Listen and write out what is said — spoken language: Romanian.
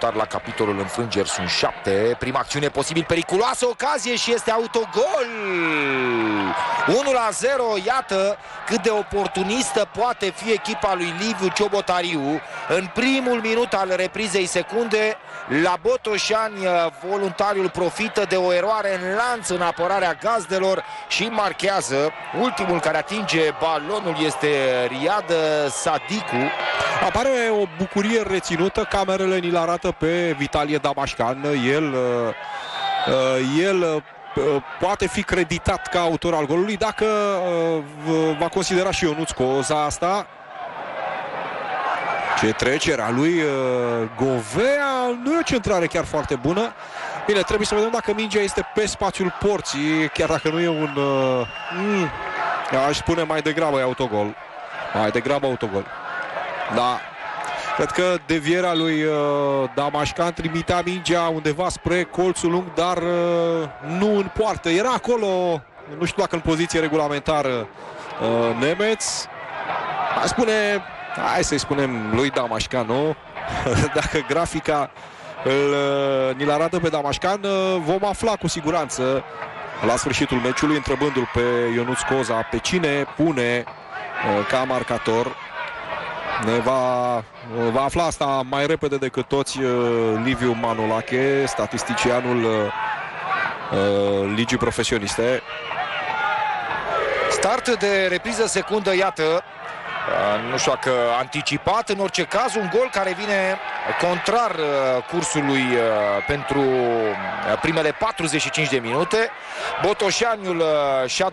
voluntar la capitolul înfrângeri sunt 7. Prima acțiune posibil periculoasă, ocazie și este autogol. 1-0, iată cât de oportunistă poate fi echipa lui Liviu Ciobotariu. În primul minut al reprizei secunde, la Botoșani, voluntariul profită de o eroare în lanț în apărarea gazdelor și marchează. Ultimul care atinge balonul este Riad Sadiku. Apare o bucurie reținută, camerele ni-l arată pe Vitalie Damașcan. El poate fi creditat ca autor al golului dacă va considera și Ionuț Coza asta. Ce trecere a lui Govea, nu e o centrare chiar foarte bună. Bine, trebuie să vedem dacă mingea este pe spațiul porții, chiar dacă nu e un... aș spune mai degrabă e autogol. Mai degrabă autogol. Da, cred că devierea lui Damașcan trimitea mingea undeva spre colțul lung, dar nu în poartă. Era acolo, nu știu dacă în poziție regulamentară, Nemeț. Hai să-i spunem lui Damașcan, nu? Dacă grafica ni-l arată pe Damașcan, vom afla cu siguranță la sfârșitul meciului, întrebându-l pe Ionuț Coza pe cine pune ca marcator. Ne va afla asta mai repede decât toți Liviu Manolache, statisticianul ligii profesioniste. Start de repriză secundă, iată. Nu știu dacă anticipat, în orice caz un gol care vine contrar cursului pentru primele 45 de minute. Botoșaniul și-a